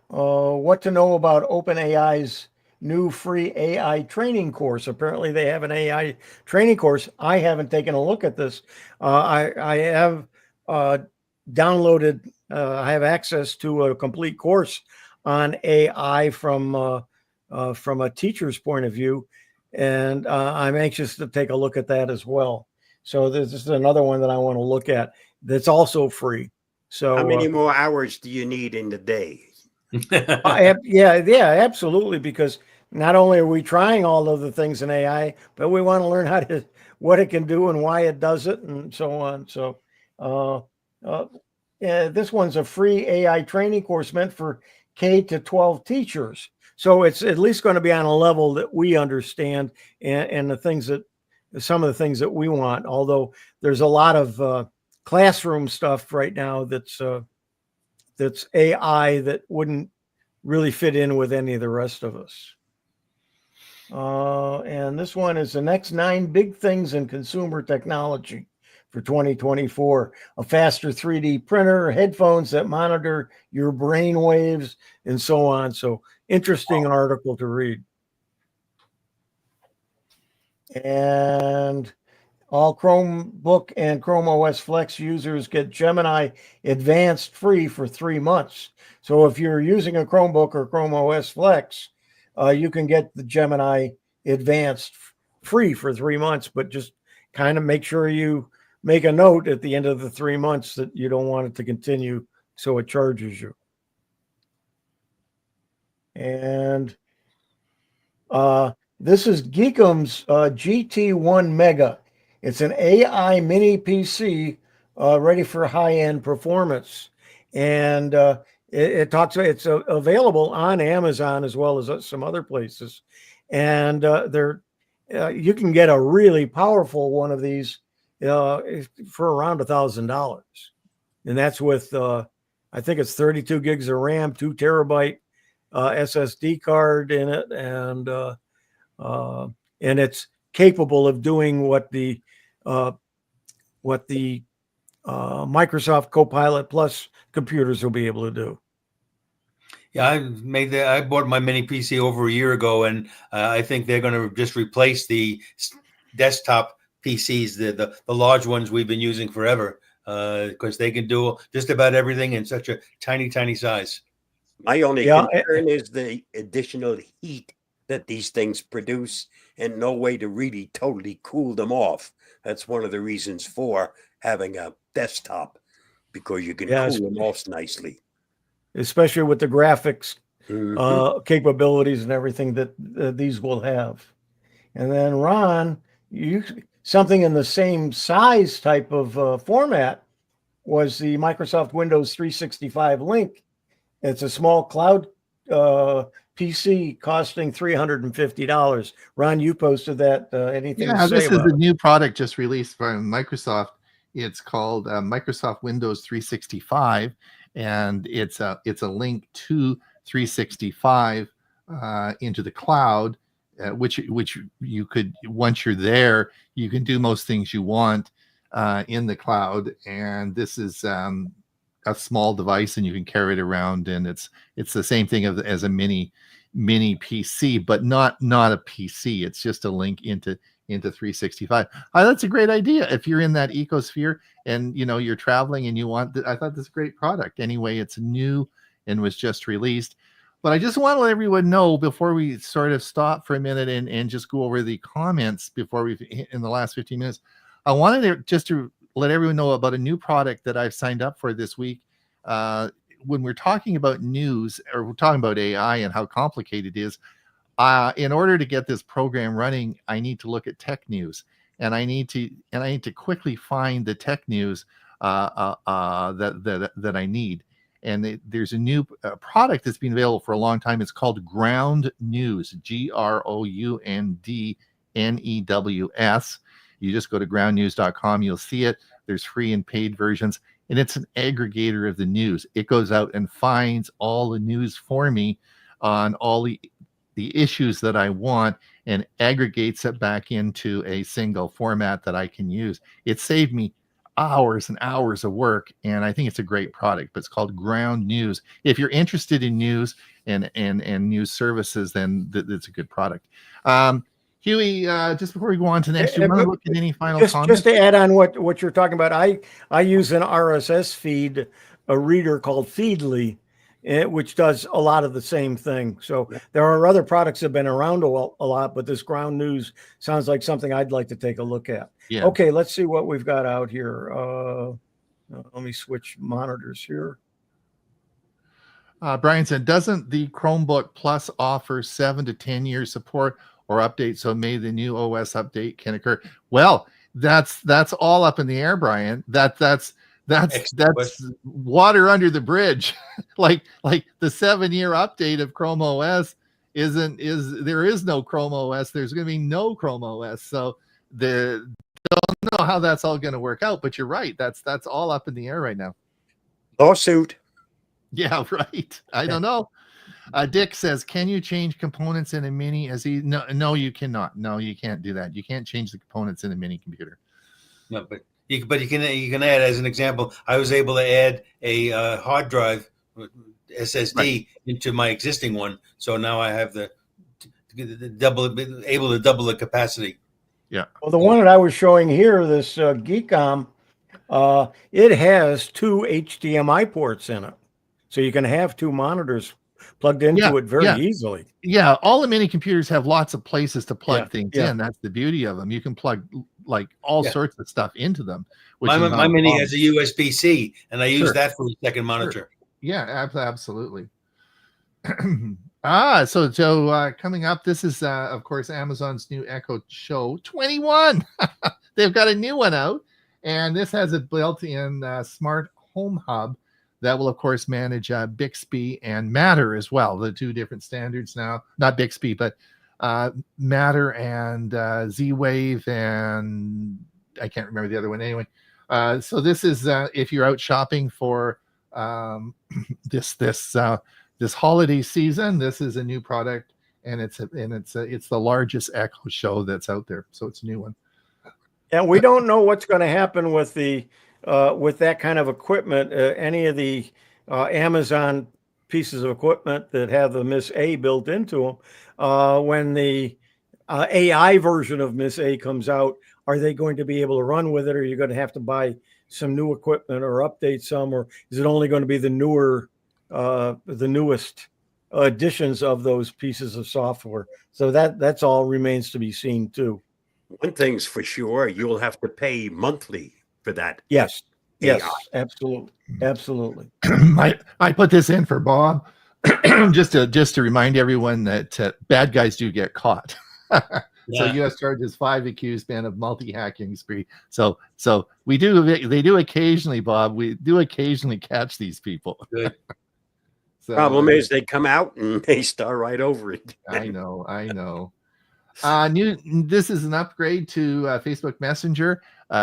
what to know about OpenAI's new free AI training course. Apparently they have an AI training course. I haven't taken a look at this. I have downloaded, I have access to a complete course on AI from a teacher's point of view. And I'm anxious to take a look at that as well. So this is another one that I want to look at that's also free. So how many more hours do you need in the day? Yeah, absolutely. Because not only are we trying all of the things in AI, but we want to learn what it can do and why it does it, and so on. So, this one's a free AI training course meant for K-12 teachers. So it's at least going to be on a level that we understand, and some of the things that we want. Although there's a lot of classroom stuff right now that's AI that wouldn't really fit in with any of the rest of us. And this one is the next 9 big things in consumer technology for 2024. A faster 3D printer, headphones that monitor your brain waves, and so on. So interesting article to read. And all Chromebook and Chrome OS Flex users get Gemini Advanced free for 3 months. So if you're using a Chromebook or Chrome OS Flex, you can get the Gemini Advanced free for 3 months, but just kind of make sure you make a note at the end of the 3 months that you don't want it to continue, so it charges you. And this is Geekum's GT1 Mega. It's an AI mini PC ready for high-end performance. And it's available on Amazon as well as some other places. And you can get a really powerful one of these for around $1,000. And that's with, I think it's 32 gigs of RAM, 2 terabyte SSD card in it, and it's capable of doing what the Microsoft Copilot Plus computers will be able to do. Yeah, I bought my mini PC over a year ago, and I think they're going to just replace the desktop PCs, the large ones we've been using forever, because they can do just about everything in such a tiny size. My only Yeah, concern is the additional heat that these things produce and no way to really totally cool them off. That's one of the reasons for having a desktop, because you can Yes. cool them off nicely. especially with the graphics Mhm. capabilities and everything that these will have. And then Ron, something in the same size type of format was the Microsoft Windows 365 Link. It's a small cloud PC costing $350. Ron, you posted that. Anything to Yeah, say this is about a it? new product just released from Microsoft. It's called Microsoft Windows 365, and it's a link to 365 into the cloud, which you could, once you're there, you can do most things you want in the cloud. And this is a small device, and you can carry it around, and it's the same thing as a mini PC, but not a PC. It's just a link into 365. That's a great idea if you're in that ecosphere and you're traveling and you want I thought this is a great product. Anyway, it's new and was just released. But I just want to let everyone know before we sort of stop for a minute and just go over the comments before we've in the last 15 minutes. I wanted to just to let everyone know about a new product that I've signed up for this week. When we're talking about news, or we're talking about AI and how complicated it is, in order to get this program running, I need to look at tech news, and I need to quickly find the tech news that I need. And there's a new product that's been available for a long time. It's called Ground News, GROUNDNEWS. You just go to groundnews.com. You'll see it. There's free and paid versions, and it's an aggregator of the news. It goes out and finds all the news for me on all the issues that I want and aggregates it back into a single format that I can use. It saved me hours and hours of work, and I think it's a great product. But it's called Ground News. If you're interested in news and news services, then it's a good product. Huey, just before we go on to the next, do you want to look at any final comments? Just to add on what you're talking about, I use an RSS feed, a reader called Feedly, which does a lot of the same thing. So there are other products that have been around a lot, but this Ground News sounds like something I'd like to take a look at. Yeah. Okay, let's see what we've got out here. Let me switch monitors here. Brian said, doesn't the Chromebook Plus offer 7 to 10 years support or update, so maybe the new OS update can occur? Well, that's all up in the air, Brian. That's water under the bridge. like the 7-year update of Chrome OS there is no Chrome OS. There's going to be no Chrome OS. So don't know how that's all going to work out, but you're right. That's all up in the air right now. Lawsuit. Yeah, right. I don't know. Dick says, can you change components in a mini? No, you cannot. No, you can't do that. You can't change the components in a mini computer. No, but you can add, as an example, I was able to add a hard drive SSD into my existing one, so now I have able to double the capacity. Yeah. Well, the one that I was showing here, this Geekom, it has 2 HDMI ports in it, so you can have 2 monitors plugged into it very easily. Yeah, all the mini computers have lots of places to plug things in. That's the beauty of them. You can plug like all sorts of stuff into them. My mini has a USB-C, and I use that for a second monitor. Sure. Yeah, absolutely. So coming up, this is of course Amazon's new Echo Show 21. They've got a new one out, and this has a built-in smart home hub that will, of course, manage Bixby and Matter as well. The 2 different standards now, not Bixby, but Matter and Z-Wave, and I can't remember the other one anyway. So this is if you're out shopping for this this holiday season. This is a new product, and it's the largest Echo show that's out there, so it's a new one. And we don't know what's going to happen with with that kind of equipment. Any of the Amazon pieces of equipment that have the Miss A built into them, when the AI version of Miss A comes out, are they going to be able to run with it? Or are you going to have to buy some new equipment or update some, or is it only going to be the newest editions of those pieces of software? So that's all remains to be seen too. One thing's for sure, you'll have to pay monthly for that. Yes. AI. Yes, absolutely. Absolutely. I put this in for Bob just to remind everyone that bad guys do get caught. So U.S. charges 5 accused men of multi-hacking spree. So they do occasionally, Bob. We do occasionally catch these people. Good. So, Problem is they come out and they start right over it. I know. This is an upgrade to Facebook Messenger.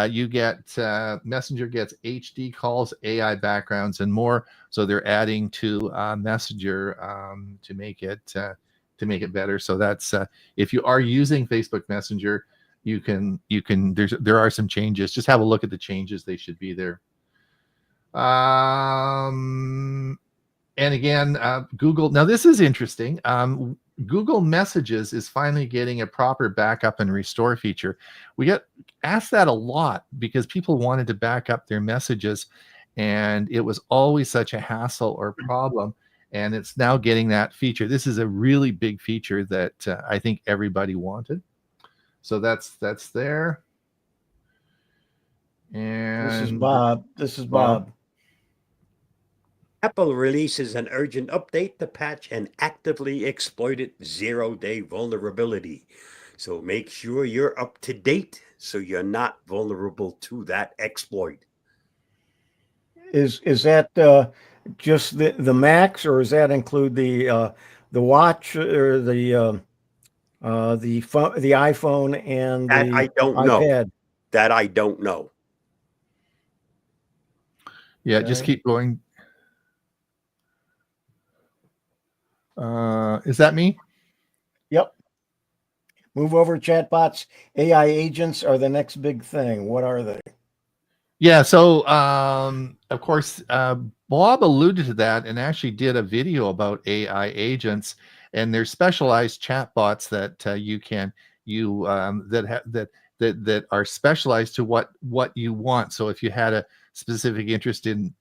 You get Messenger gets HD calls, AI backgrounds, and more. So they're adding to Messenger to make it better. So that's if you are using Facebook Messenger, you can there are some changes. Just have a look at the changes; they should be there. And again, Google. Now this is interesting. Google Messages is finally getting a proper backup and restore feature. We get asked that a lot because people wanted to back up their messages, and it was always such a hassle or problem. And it's now getting that feature. This is a really big feature that I think everybody wanted. So that's there. And This is Bob. Apple releases an urgent update to patch an actively exploited 0-day vulnerability. So make sure you're up to date so you're not vulnerable to that exploit. Is that just the Macs, or does that include the watch or the iPhone and That the I don't iPad? know. That I don't know. Yeah, just keep going. Is that me? Yep. Move over. Chatbots, AI agents are the next big thing. What are they? Yeah, so of course, Bob alluded to that and actually did a video about AI agents, and they're specialized chatbots that that are specialized to what you want. So if you had a specific interest in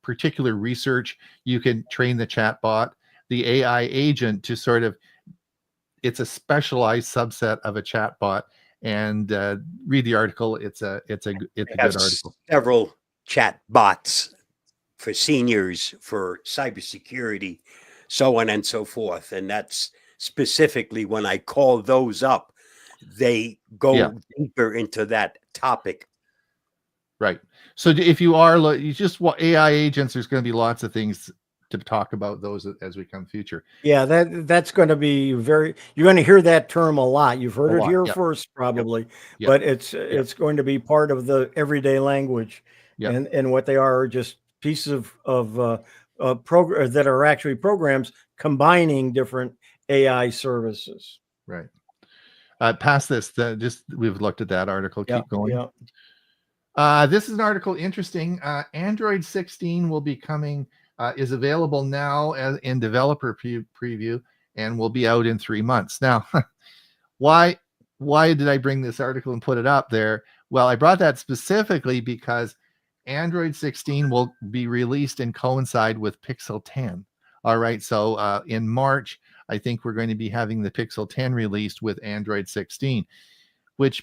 particular research, you can train the chatbot, the AI agent, to sort of, it's a specialized subset of a chatbot. And read the article. It's a good article. Several chat bots for seniors, for cybersecurity, so on and so forth. And that's specifically when I call those up, they go deeper into that topic. Right. So if you are, you just want AI agents, there's going to be lots of things to talk about those as we come future. Yeah, that's going to be you're going to hear that term a lot. You've heard it here first, probably, but it's going to be part of the everyday language. And what they are just pieces of program that are actually programs combining different AI services. Right. Past this, we've looked at that article. Keep going. This is an article interesting. Android 16 will be coming. Is available now in developer preview and will be out in 3 months. Now, why did I bring this article and put it up there? Well, I brought that specifically because Android 16 will be released and coincide with Pixel 10. All right, so in March, I think we're going to be having the Pixel 10 released with Android 16, which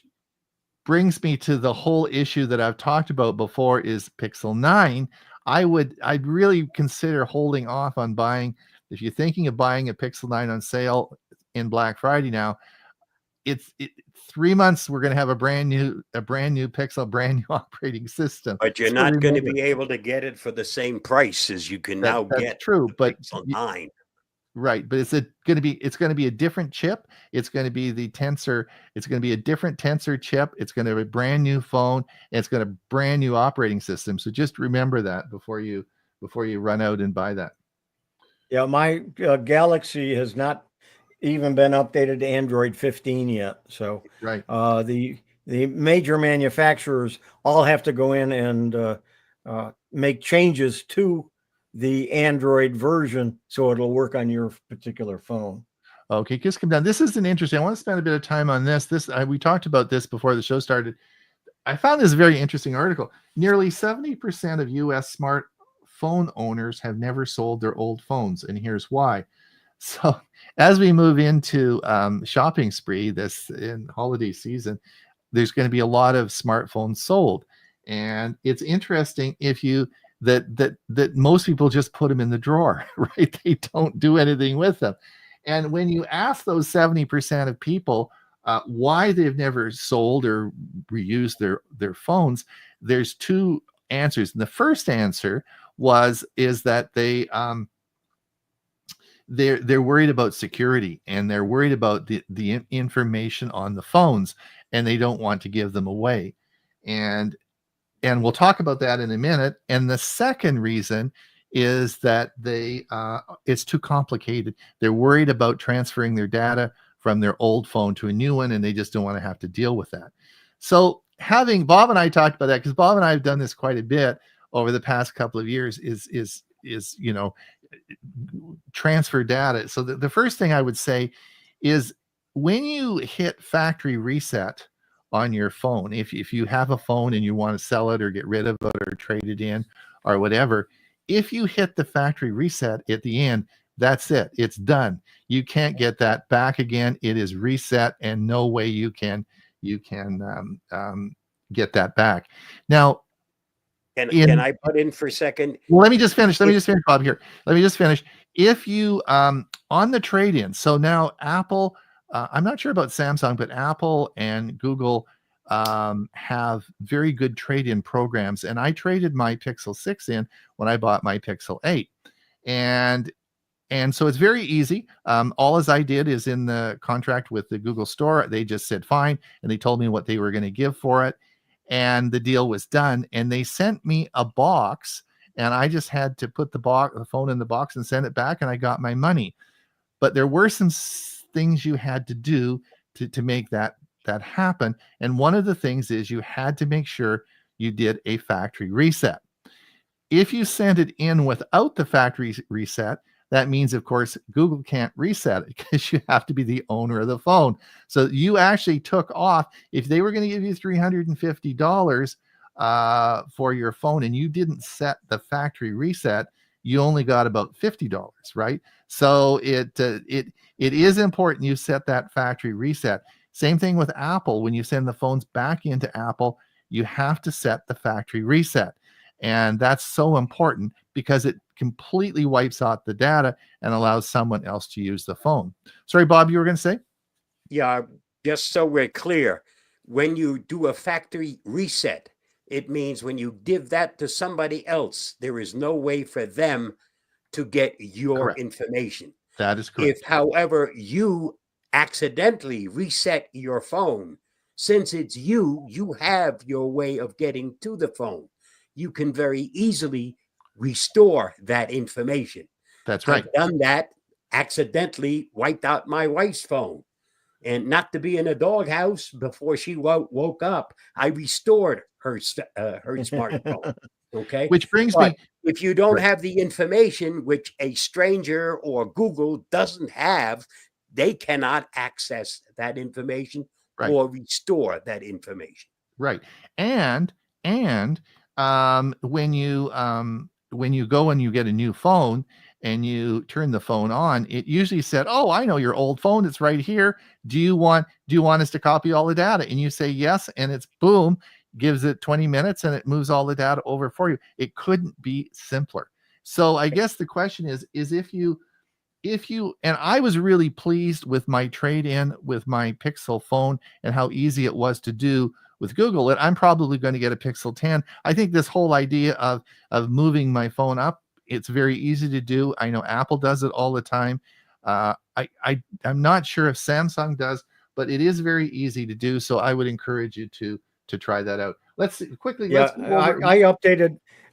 brings me to the whole issue that I've talked about before is Pixel 9. I'd really consider holding off on buying. If you're thinking of buying a Pixel 9 on sale in Black Friday now, it's 3 months. We're going to have a brand new Pixel, brand new operating system. But you're not going to be able to get it for the same price as you can now get. That's true, but Pixel 9. Right, but it's going to be a different chip. It's going to be the Tensor. It's going to be a different Tensor chip. It's going to be a brand new phone. And it's going to be a brand new operating system. So just remember that before you run out and buy that. Yeah, my Galaxy has not even been updated to Android 15 yet. So Right. the major manufacturers all have to go in and make changes to the Android version so it'll work on your particular phone. Okay, just come down. This is an interesting. I want to spend a bit of time on this. We talked about this before the show started. I found this very interesting article. Nearly 70% of U.S. smartphone owners have never sold their old phones, and here's why. So, as we move into shopping spree this in holiday season, there's going to be a lot of smartphones sold, and it's interesting if you that most people just put them in the drawer, right? They don't do anything with them. And when you ask those 70% of people why they've never sold or reused their phones, there's two answers. And the first answer is that they're worried about security, and they're worried about the information on the phones, and they don't want to give them away. And we'll talk about that in a minute. And the second reason is that it's too complicated. They're worried about transferring their data from their old phone to a new one, and they just don't want to have to deal with that. So having Bob and I talked about that, because Bob and I have done this quite a bit over the past couple of years, is transfer data. So the first thing I would say is when you hit factory reset on your phone, if you have a phone and you want to sell it or get rid of it or trade it in or whatever, if you hit the factory reset at the end, that's it. It's done. You can't get that back again. It is reset, and no way you can get that back. Now, Can I butt in for a second? well, let me just finish, Bob, here. Let me just finish. If you on the trade-in, so now Apple, I'm not sure about Samsung, but Apple and Google have very good trade-in programs. And I traded my Pixel 6 in when I bought my Pixel 8. And so it's very easy. All as I did is in the contract with the Google store, they just said fine, and they told me what they were going to give for it. And the deal was done. And they sent me a box, and I just had to put the phone in the box and send it back, and I got my money. But there were some things you had to do to make that happen. And one of the things is you had to make sure you did a factory reset. If you sent it in without the factory reset, that means, of course, Google can't reset it because you have to be the owner of the phone. So you actually took off. If they were going to give you $350 for your phone and you didn't set the factory reset, you only got about $50, right? So it is important you set that factory reset. Same thing with Apple. When you send the phones back into Apple, you have to set the factory reset. And that's so important because it completely wipes out the data and allows someone else to use the phone. Sorry, Bob, you were going to say? Yeah, just so we're clear, when you do a factory reset, it means when you give that to somebody else, there is no way for them to get your Correct. information. That is correct. If, however, you accidentally reset your phone, since it's you have your way of getting to the phone. You can very easily restore that information. That's right. I've done that, accidentally wiped out my wife's phone. And not to be in a doghouse, before she woke up, I restored her smartphone. Okay. Which brings but me. If you don't Right. have the information, which a stranger or Google doesn't have, they cannot access that information Right. or restore that information. Right. And when you go and you get a new phone and you turn the phone on, it usually said, "Oh, I know your old phone. It's right here. Do you want us to copy all the data?" And you say yes, and it's boom, gives it 20 minutes and it moves all the data over for you. It couldn't be simpler. So I guess the question is if you and I was really pleased with my trade-in with my Pixel phone and how easy it was to do with Google it. I'm probably going to get a Pixel 10. I think this whole idea of moving my phone up, it's very easy to do. I know Apple does it all the time. I'm not sure if Samsung does, but it is very easy to do. So I would encourage you to try that out. Let's quickly. Yeah, Let's go over.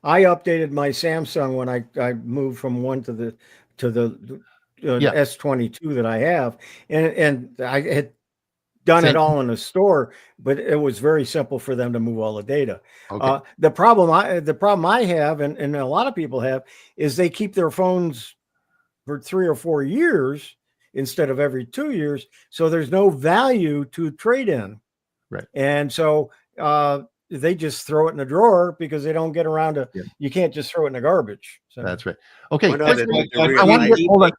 I updated my Samsung when I moved from one to to the Yeah. S22 that I have, and I had done Same. it all in a store, but it was very simple for them to move all the data. Okay. The problem I have, and a lot of people have, is they keep their phones for 3 or 4 years instead of every 2 years. So there's no value to trade in. Right. And so they just throw it in a drawer because they don't get around to, Yeah. you can't just throw it in the garbage. So That's right. Okay. One other quickly, thing to I want to realize- get, hold on.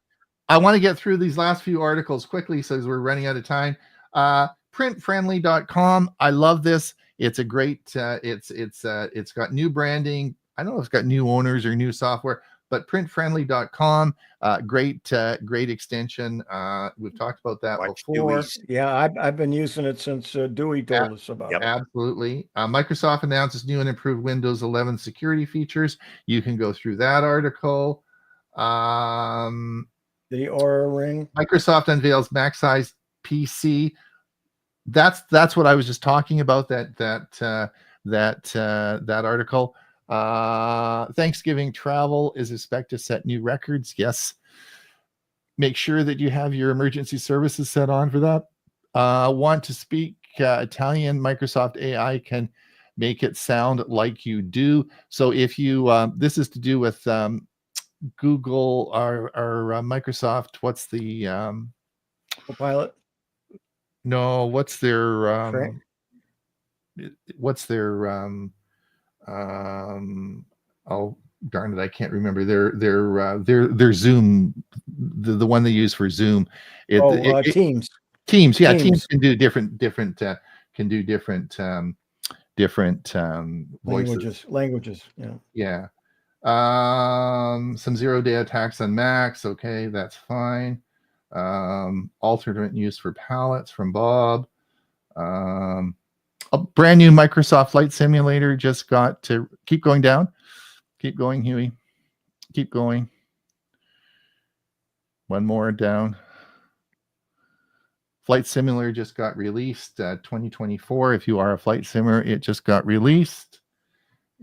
I want to get through these last few articles quickly so we're running out of time. Printfriendly.com. I love this. It's a great, it's got new branding. I don't know if it's got new owners or new software, but printfriendly.com, great extension. We've talked about that Watch before. Dewey's. yeah, I've been using it since Dewey told us about it. Absolutely. Microsoft announces new and improved Windows 11 security features. You can go through that article. The Aura Ring. Microsoft unveils Mac size PC. That's what I was just talking about. That article. Thanksgiving travel is expected to set new records. Yes. Make sure that you have your emergency services set on for that. Want to speak Italian? Microsoft AI can make it sound like you do. So if you, this is to do with Google or Microsoft. What's the Copilot. no? What's their oh darn it, I can't remember their Zoom, the one they use for Zoom. Teams. Teams, yeah, Teams Teams. can do different voices. Languages. Yeah. Some zero-day attacks on Macs. Okay, that's fine. Alternate use for palettes from Bob. A brand new Microsoft Flight Simulator just got to keep going down. Keep going, Huey. Keep going. One more down. Flight Simulator just got released 2024. If you are a flight simmer, it just got released.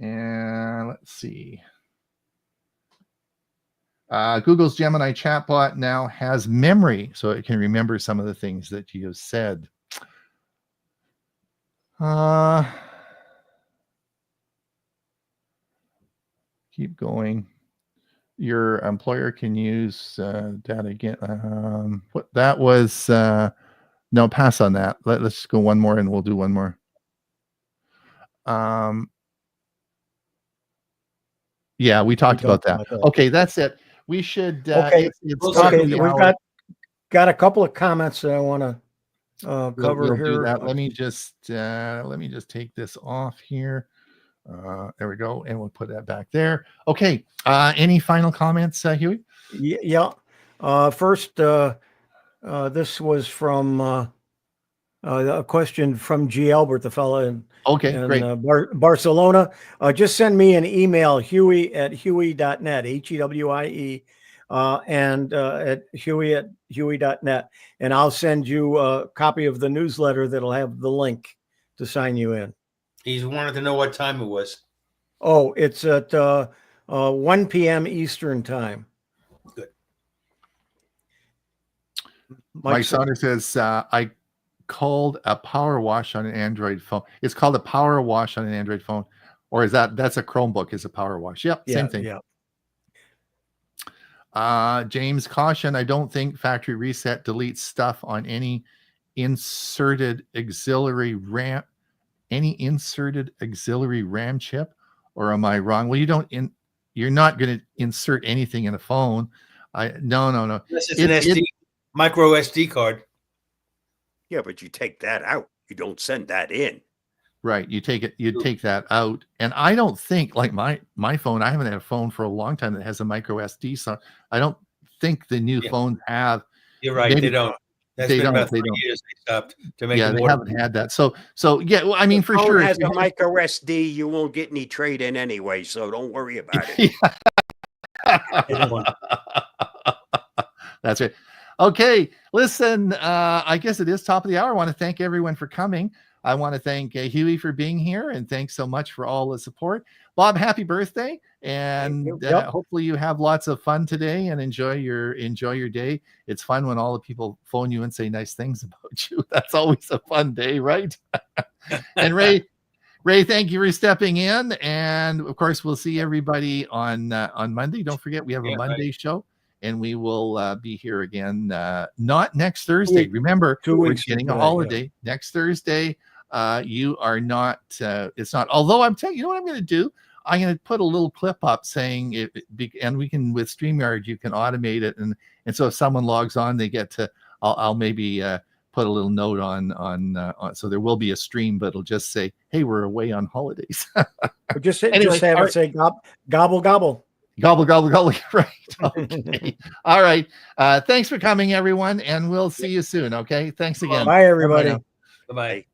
And let's see. Google's Gemini chatbot now has memory, so it can remember some of the things that you have said. Keep going. Your employer can use data again. What that was? No, pass on that. Let's just go one more, and we'll do one more. Yeah, we talked about that. Okay, that's it. We should. Okay, it's we've got a couple of comments that I want to cover we'll here. Do that. Let me just take this off here. There we go, and we'll put that back there. Okay. Any final comments, Huey? Yeah. First, this was from a question from G. Albert, the fellow in Barcelona. Just send me an email, Huey@huey.net, HEWIE, and at Huey@huey.net, and I'll send you a copy of the newsletter that'll have the link to sign you in. He's wanted to know what time it was. Oh, it's at 1 p.m. Eastern time. Good. Mike Saunders says, I called a power wash on an Android phone. It's called a power wash on an Android phone. Or that's a Chromebook is a power wash. Yep, same thing. Yeah. James, caution, I don't think factory reset deletes stuff on any inserted auxiliary RAM chip, or am I wrong? Well, you're not going to insert anything in a phone. No. This is an micro SD card. Yeah, but you take that out. You don't send that in. Right. You take that out. And I don't think, like my phone, I haven't had a phone for a long time that has a micro SD. So I don't think the new phones have. You're right. They don't. That's been about 3 years they stopped to make they haven't had that. So yeah, well, I mean, for sure. As a micro SD, you won't get any trade in anyway, so don't worry about it. That's right. Okay, listen, I guess it is top of the hour. I want to thank everyone for coming. I want to thank Huey for being here, and thanks so much for all the support. Bob, happy birthday, and Yep. hopefully you have lots of fun today and enjoy your day. It's fun when all the people phone you and say nice things about you. That's always a fun day, right? And Ray, thank you for stepping in, and of course we'll see everybody on Monday. Don't forget we have a Monday show, and we will be here again. Not next Thursday. Remember, 2 we're weeks getting a from holiday next Thursday. You are not. It's not. Although I'm telling you, know what I'm going to do. I'm going to put a little clip up saying and we can, with StreamYard, you can automate it, and so if someone logs on, they get to. I'll maybe put a little note on so there will be a stream, but it'll just say, "Hey, we're away on holidays." Just Anyway, just have it say gobble gobble. Gobble, gobble, gobble. Right. Okay. All right. Thanks for coming, everyone, and we'll see you soon. Okay. Thanks again. Bye, everybody. Bye-bye now. Bye-bye.